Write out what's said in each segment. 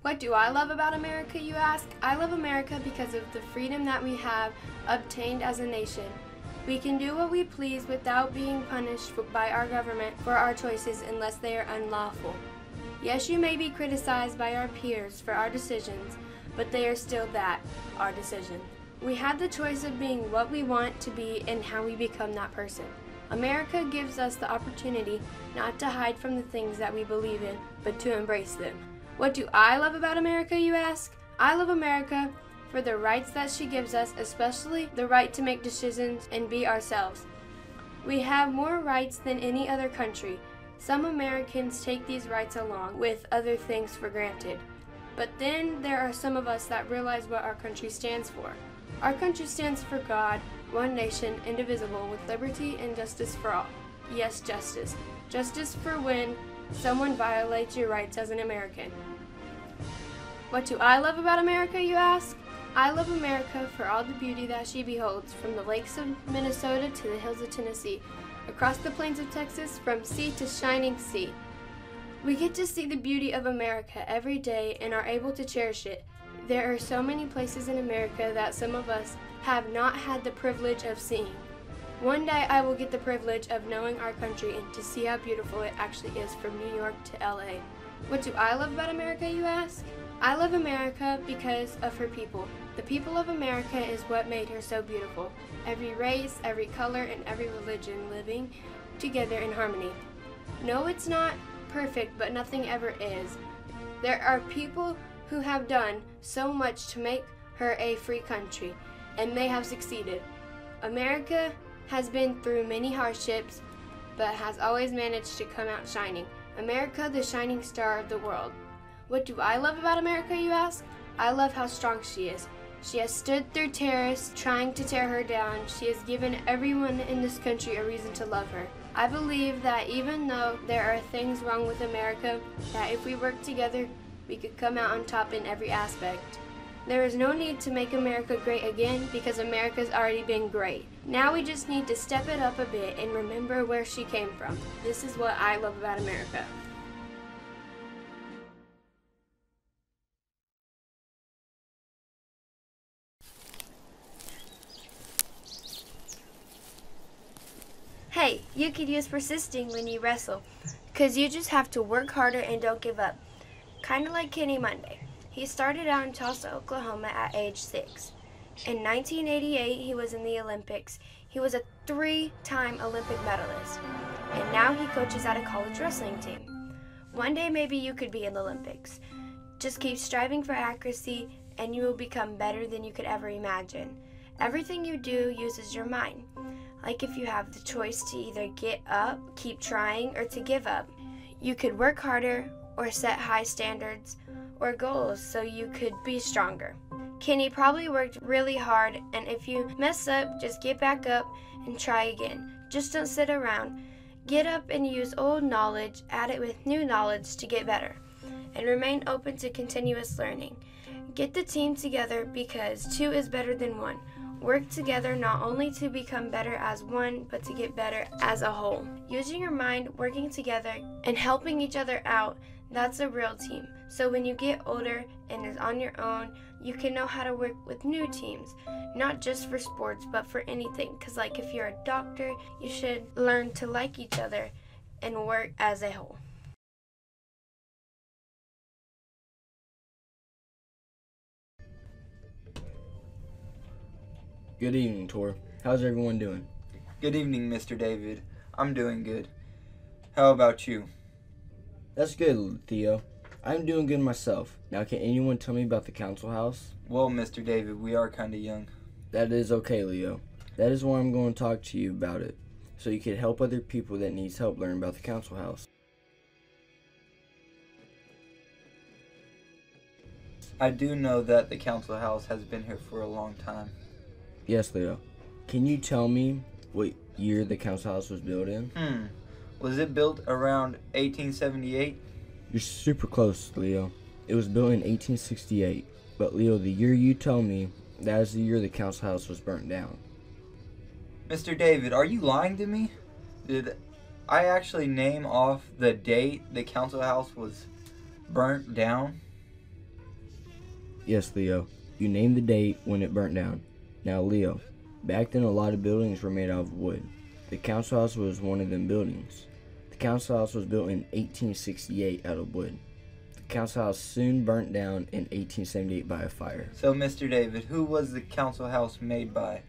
What do I love about America, you ask? I love America because of the freedom that we have obtained as a nation. We can do what we please without being punished by our government for our choices unless they are unlawful. Yes, you may be criticized by our peers for our decisions, but they are still that, our decision. We have the choice of being what we want to be and how we become that person. America gives us the opportunity not to hide from the things that we believe in, but to embrace them. What do I love about America, you ask? I love America for the rights that she gives us, especially the right to make decisions and be ourselves. We have more rights than any other country. Some Americans take these rights along with other things for granted. But then there are some of us that realize what our country stands for. Our country stands for God, one nation, indivisible, with liberty and justice for all. Yes, justice. Justice for when someone violates your rights as an American. What do I love about America, you ask? I love America for all the beauty that she beholds, from the lakes of Minnesota to the hills of Tennessee, across the plains of Texas, from sea to shining sea. We get to see the beauty of America every day and are able to cherish it. There are so many places in America that some of us have not had the privilege of seeing. One day I will get the privilege of knowing our country and to see how beautiful it actually is from New York to LA. What do I love about America, you ask? I love America because of her people. The people of America is what made her so beautiful. Every race, every color, and every religion living together in harmony. No, it's not perfect, but nothing ever is. There are people who have done so much to make her a free country, and they have succeeded. America has been through many hardships, but has always managed to come out shining. America, the shining star of the world. What do I love about America, you ask? I love how strong she is. She has stood through terrorists trying to tear her down. She has given everyone in this country a reason to love her. I believe that even though there are things wrong with America, that if we work together, we could come out on top in every aspect. There is no need to make America great again because America's already been great. Now we just need to step it up a bit and remember where she came from. This is what I love about America. Hey, you could use persisting when you wrestle, because you just have to work harder and don't give up. Kind of like Kenny Monday. He started out in Tulsa, Oklahoma at age 6. In 1988, he was in the Olympics. He was a 3-time Olympic medalist, and now he coaches at a college wrestling team. One day maybe you could be in the Olympics. Just keep striving for accuracy, and you will become better than you could ever imagine. Everything you do uses your mind. Like if you have the choice to either get up, keep trying, or to give up. You could work harder or set high standards or goals so you could be stronger. Kenny probably worked really hard, and if you mess up, just get back up and try again. Just don't sit around. Get up and use old knowledge, add it with new knowledge to get better, and remain open to continuous learning. Get the team together because 2 is better than 1. Work together not only to become better as one, but to get better as a whole. Using your mind, working together, and helping each other out, that's a real team. So when you get older and is on your own, you can know how to work with new teams. Not just for sports, but for anything. Because like if you're a doctor, you should learn to like each other and work as a whole. Good evening, Tor. How's everyone doing? Good evening, Mr. David. I'm doing good. How about you? That's good, Theo. I'm doing good myself. Now, can anyone tell me about the council house? Well, Mr. David, we are kind of young. That is okay, Leo. That is why I'm going to talk to you about it, so you can help other people that needs help learn about the council house. I do know that the council house has been here for a long time. Yes, Leo. Can you tell me what year the council house was built in? Was it built around 1878? You're super close, Leo. It was built in 1868. But, Leo, the year you tell me, that is the year the council house was burnt down. Mr. David, are you lying to me? Did I actually name off the date the council house was burnt down? Yes, Leo. You named the date when it burnt down. Now, Leo, back then a lot of buildings were made out of wood. The council house was one of them buildings. The council house was built in 1868 out of wood. The council house soon burnt down in 1878 by a fire. So, Mr. David, who was the council house made by?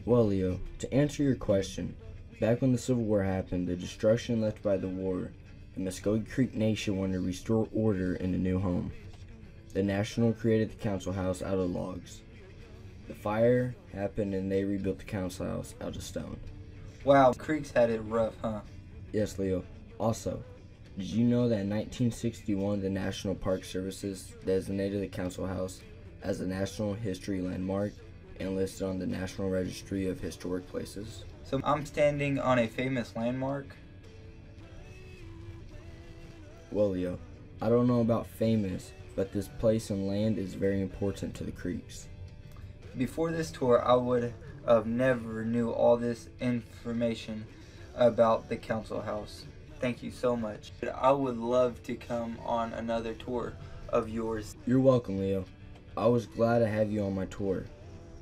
Well, Leo, to answer your question, back when the Civil War happened, the destruction left by the war, the Muskogee Creek Nation wanted to restore order in a new home. The National created the council house out of logs. The fire happened and they rebuilt the council house out of stone. Wow, Creeks had it rough, huh? Yes, Leo. Also, did you know that in 1961 the National Park Services designated the council house as a National History Landmark and listed on the National Registry of Historic Places? So I'm standing on a famous landmark? Well, Leo, I don't know about famous, but this place and land is very important to the Creeks. Before this tour, I would have never knew all this information about the council house. Thank you so much. I would love to come on another tour of yours. You're welcome, Leo. I was glad to have you on my tour.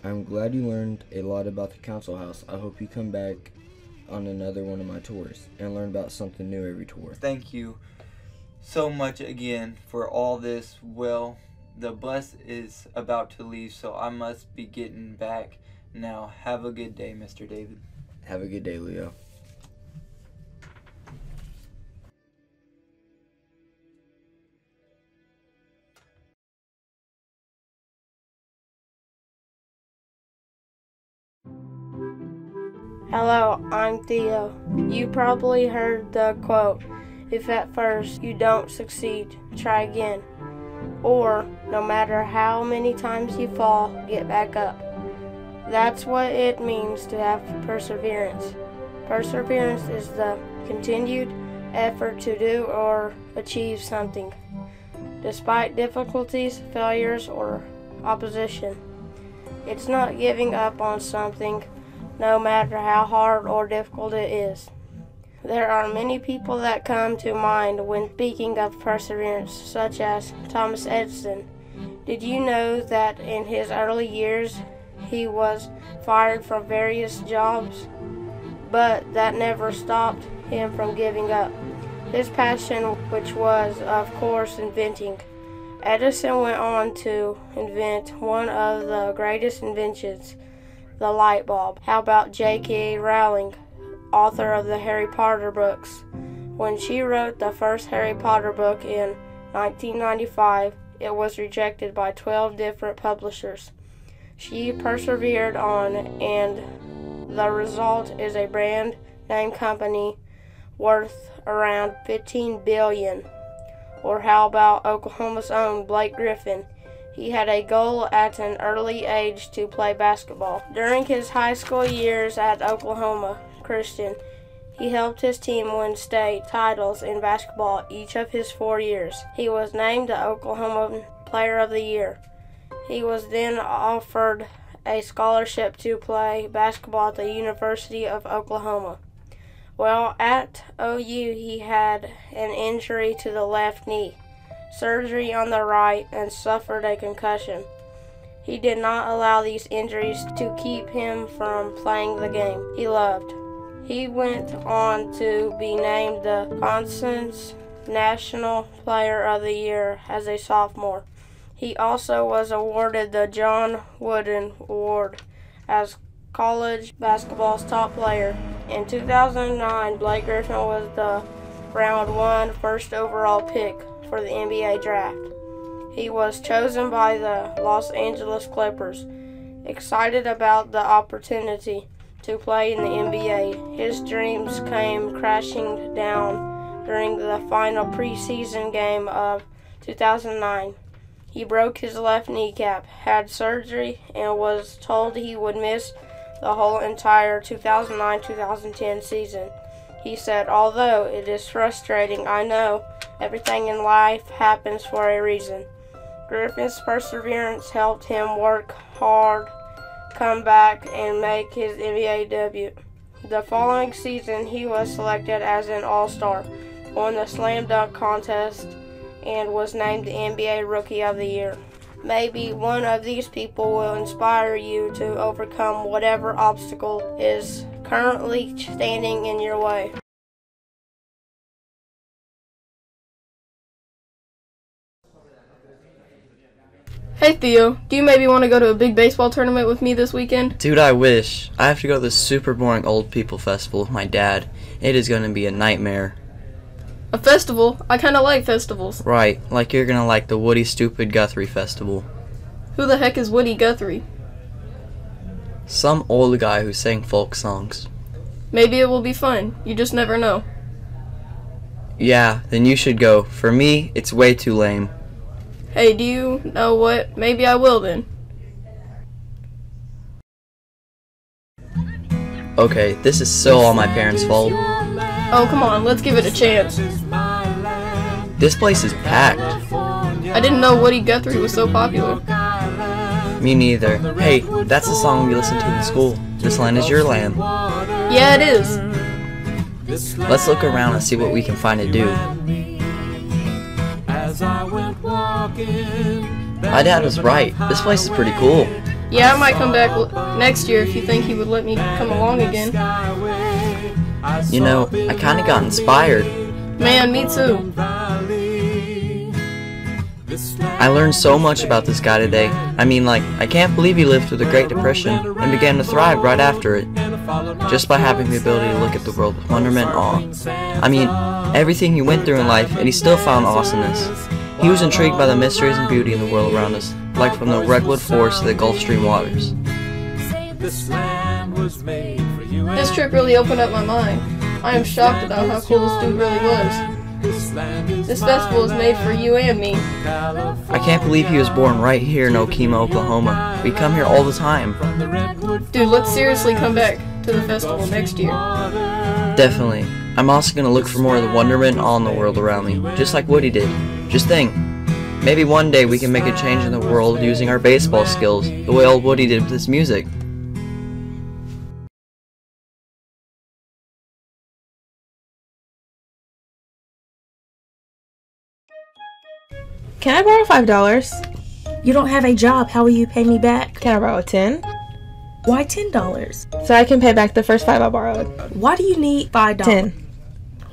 I'm glad you learned a lot about the council house. I hope you come back on another one of my tours and learn about something new every tour. Thank you so much again for all this. Well, the bus is about to leave, so I must be getting back now. Have a good day, Mr. David. Have a good day, Leo. Hello, I'm Theo. You probably heard the quote, "If at first you don't succeed, try again." Or, no matter how many times you fall, get back up. That's what it means to have perseverance. Perseverance is the continued effort to do or achieve something, despite difficulties, failures, or opposition. It's not giving up on something, no matter how hard or difficult it is. There are many people that come to mind when speaking of perseverance, such as Thomas Edison. Did you know that in his early years he was fired from various jobs? But that never stopped him from giving up his passion, which was, of course, inventing. Edison went on to invent one of the greatest inventions, the light bulb. How about J.K. Rowling, author of the Harry Potter books? When she wrote the first Harry Potter book in 1995, it was rejected by 12 different publishers. She persevered on, and the result is a brand name company worth around $15 billion. Or how about Oklahoma's own Blake Griffin? He had a goal at an early age to play basketball. During his high school years at Oklahoma Christian, he helped his team win state titles in basketball each of his 4 years. He was named the Oklahoma Player of the Year. He was then offered a scholarship to play basketball at the University of Oklahoma. Well, at OU, he had an injury to the left knee, surgery on the right, and suffered a concussion. He did not allow these injuries to keep him from playing the game he loved. He went on to be named the Wisconsin's National Player of the Year as a sophomore. He also was awarded the John Wooden Award as college basketball's top player. In 2009, Blake Griffin was the round 1 first overall pick for the NBA draft. He was chosen by the Los Angeles Clippers. Excited about the opportunity to play in the NBA, his dreams came crashing down during the final preseason game of 2009. He broke his left kneecap, had surgery, and was told he would miss the whole entire 2009-2010 season. He said, "Although it is frustrating, I know everything in life happens for a reason." Griffin's perseverance helped him work hard, come back, and make his NBA debut. The following season, he was selected as an All-Star, won the Slam Dunk contest, and was named the NBA Rookie of the Year. Maybe one of these people will inspire you to overcome whatever obstacle is currently standing in your way. Hey Theo, do you maybe want to go to a big baseball tournament with me this weekend? Dude, I wish. I have to go to this super boring old people festival with my dad. It is going to be a nightmare. A festival? I kinda like festivals. Right, like you're going to like the Woody Stupid Guthrie Festival. Who the heck is Woody Guthrie? Some old guy who sang folk songs. Maybe it will be fun. You just never know. Yeah, then you should go. For me, it's way too lame. Hey, do you know what? Maybe I will then. Okay, this is so all my parents' fault. Oh, come on, let's give it a chance. This place is packed. I didn't know Woody Guthrie was so popular. Me neither. Hey, that's the song we listened to in school. This land is your land. Yeah, it is. Let's look around and see what we can find to do. My dad was right. This place is pretty cool. Yeah, I might come back next year if you think he would let me come along again. You know, I kinda got inspired. Man, me too. I learned so much about this guy today. I mean, like, I can't believe he lived through the Great Depression and began to thrive right after it. Just by having the ability to look at the world with wonderment and awe. I mean, everything he went through in life, and he still found awesomeness. He was intrigued by the mysteries and beauty in the world around us, like from the redwood forest to the Gulf Stream waters. This trip really opened up my mind. I am shocked about how cool this dude really was. This festival is made for you and me. I can't believe he was born right here in Okemah, Oklahoma. We come here all the time. Dude, let's seriously come back to the festival next year. Definitely. I'm also going to look for more of the wonderment and awe in the world around me, just like Woody did. Just think, maybe one day we can make a change in the world using our baseball skills, the way old Woody did with his music. Can I borrow $5? You don't have a job. How will you pay me back? Can I borrow 10? Why $10? So I can pay back the first 5 I borrowed. Why do you need $5? 10.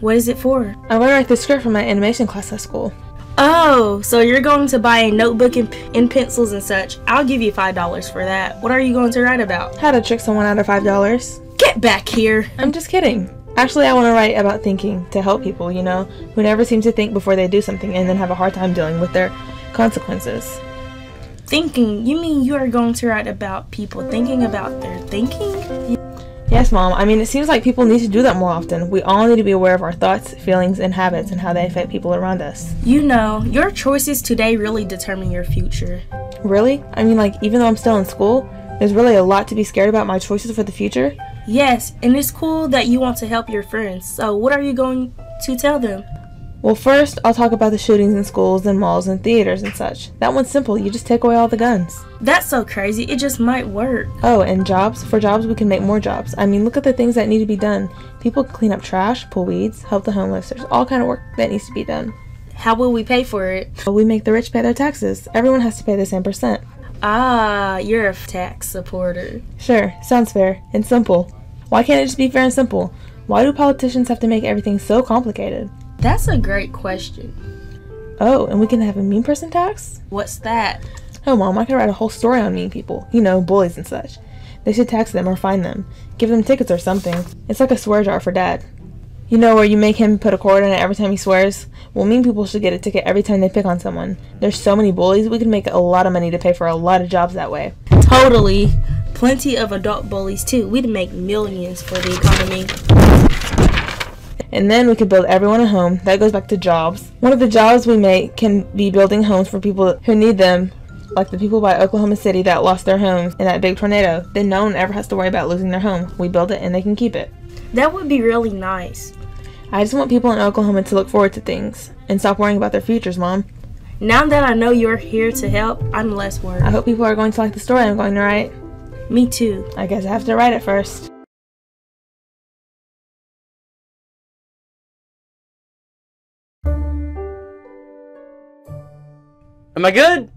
What is it for? I want to write the script for my animation class at school. Oh, so you're going to buy a notebook and pencils and such. I'll give you $5 for that. What are you going to write about? How to trick someone out of $5. Get back here. I'm just kidding. Actually, I want to write about thinking to help people, you know, who never seem to think before they do something and then have a hard time dealing with their consequences. Thinking? You mean you are going to write about people thinking about their thinking? Yes, Mom. I mean, it seems like people need to do that more often. We all need to be aware of our thoughts, feelings, and habits and how they affect people around us. You know, your choices today really determine your future. Really? I mean, like, even though I'm still in school, there's really a lot to be scared about my choices for the future. Yes, and it's cool that you want to help your friends. So what are you going to tell them? Well, first, I'll talk about the shootings in schools and malls and theaters and such. That one's simple. You just take away all the guns. That's so crazy. It just might work. Oh, and jobs? For jobs, we can make more jobs. I mean, look at the things that need to be done. People can clean up trash, pull weeds, help the homeless. There's all kind of work that needs to be done. How will we pay for it? Well, we make the rich pay their taxes. Everyone has to pay the same percent. Ah, you're a tax supporter. Sure, sounds fair and simple. Why can't it just be fair and simple? Why do politicians have to make everything so complicated? That's a great question. Oh, and we can have a mean person tax? What's that? Oh, Mom, I could write a whole story on mean people. You know, bullies and such. They should tax them or fine them. Give them tickets or something. It's like a swear jar for Dad. You know, where you make him put a quarter in it every time he swears? Well, mean people should get a ticket every time they pick on someone. There's so many bullies, we could make a lot of money to pay for a lot of jobs that way. Totally. Plenty of adult bullies, too. We'd make millions for the economy. And then we could build everyone a home. That goes back to jobs. One of the jobs we make can be building homes for people who need them, like the people by Oklahoma City that lost their homes in that big tornado. Then no one ever has to worry about losing their home. We build it and they can keep it. That would be really nice. I just want people in Oklahoma to look forward to things and stop worrying about their futures, Mom. Now that I know you're here to help, I'm less worried. I hope people are going to like the story I'm going to write. Me too. I guess I have to write it first. Am I good?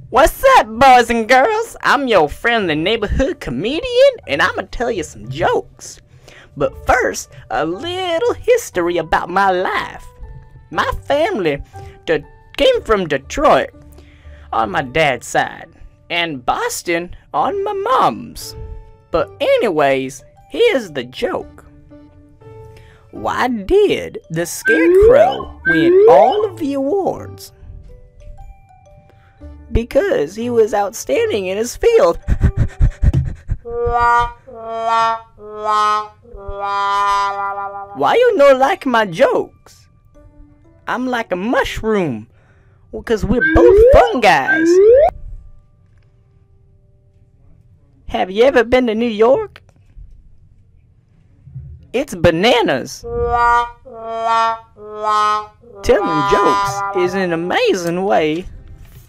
What's up, boys and girls? I'm your friendly neighborhood comedian, and I'm gonna tell you some jokes. But first, a little history about my life. My family came from Detroit on my dad's side, and Boston on my mom's. But anyways, here's the joke. Why did the Scarecrow win all of the awards? Because he was outstanding in his field. Why you no like my jokes? I'm like a mushroom. Well, 'cause we're both fun guys. Have you ever been to New York? It's bananas. Telling jokes is an amazing way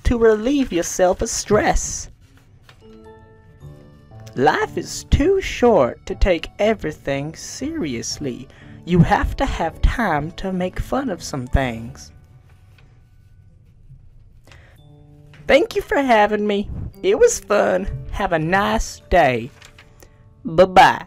to relieve yourself of stress. Life is too short to take everything seriously. You have to have time to make fun of some things. Thank you for having me. It was fun. Have a nice day. Bye-bye.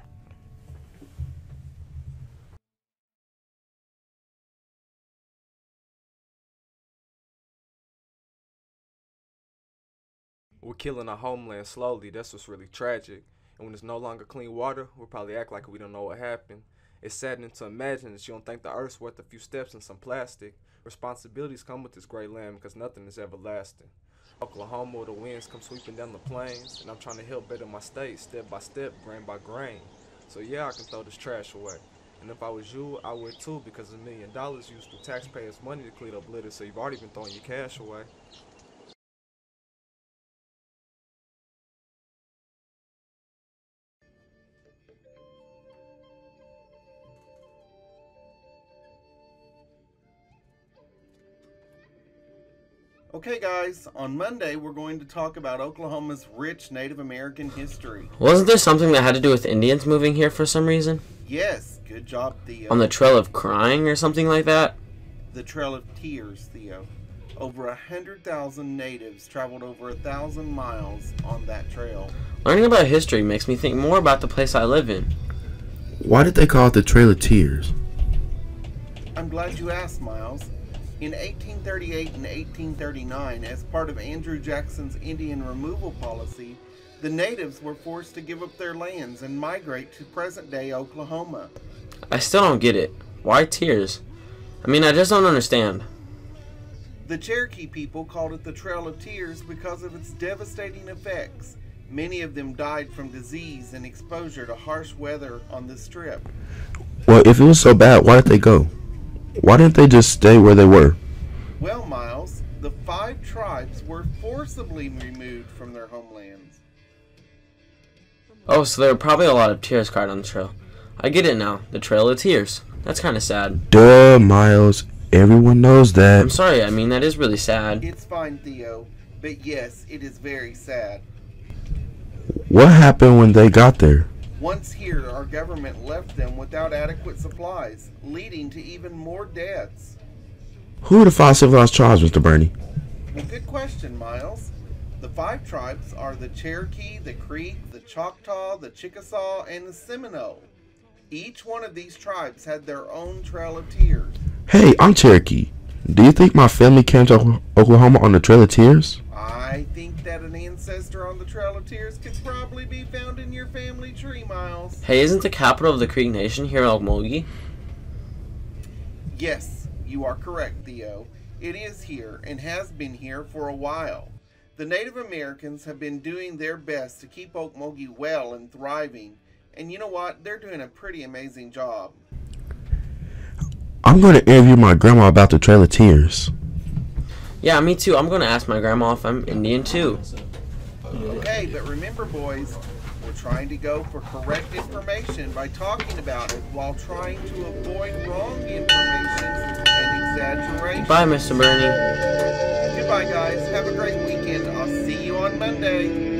We're killing our homeland slowly. That's what's really tragic. And when there's no longer clean water, we'll probably act like we don't know what happened. It's saddening to imagine that you don't think the earth's worth a few steps in some plastic. Responsibilities come with this great land because nothing is everlasting. Oklahoma, where the winds come sweeping down the plains, and I'm trying to help better my state step by step, grain by grain. So yeah, I can throw this trash away. And if I was you, I would too, because $1 million used through taxpayers' money to clean up litter, so you've already been throwing your cash away. Okay guys, on Monday we're going to talk about Oklahoma's rich Native American history. Wasn't there something that had to do with Indians moving here for some reason? Yes, good job, Theo. On the Trail of Crying or something like that? The Trail of Tears, Theo. Over 100,000 natives traveled over 1,000 miles on that trail. Learning about history makes me think more about the place I live in. Why did they call it the Trail of Tears? I'm glad you asked, Miles. In 1838 and 1839, as part of Andrew Jackson's Indian removal policy, the natives were forced to give up their lands and migrate to present-day Oklahoma. I still don't get it. Why tears? I mean, I just don't understand. The Cherokee people called it the Trail of Tears because of its devastating effects. Many of them died from disease and exposure to harsh weather on this trip. Well, if it was so bad, why did they go? Why didn't they just stay where they were? Well, Miles, the 5 tribes were forcibly removed from their homelands. Oh, so there were probably a lot of tears cried on the trail. I get it now. The Trail of Tears. That's kind of sad. Duh, Miles. Everyone knows that. I'm sorry, I mean, that is really sad. It's fine, Theo. But yes, it is very sad. What happened when they got there? Once here, our government left them without adequate supplies, leading to even more deaths. Who are the 5 civilized tribes, Mr. Bernie? Well, good question, Miles. The 5 tribes are the Cherokee, the Creek, the Choctaw, the Chickasaw, and the Seminole. Each one of these tribes had their own Trail of Tears. Hey, I'm Cherokee. Do you think my family came to Oklahoma on the Trail of Tears? I think that an ancestor on the Trail of Tears could probably be found in your family tree, Miles. Hey, isn't the capital of the Creek Nation here in Okmulgee? Yes, you are correct, Theo. It is here and has been here for a while. The Native Americans have been doing their best to keep Okmulgee well and thriving. And you know what? They're doing a pretty amazing job. I'm going to interview my grandma about the Trail of Tears. Yeah, me too. I'm going to ask my grandma if I'm Indian too. Okay, but remember, boys, we're trying to go for correct information by talking about it while trying to avoid wrong information and exaggeration. Bye, Mr. Bernie. Goodbye, guys. Have a great weekend. I'll see you on Monday.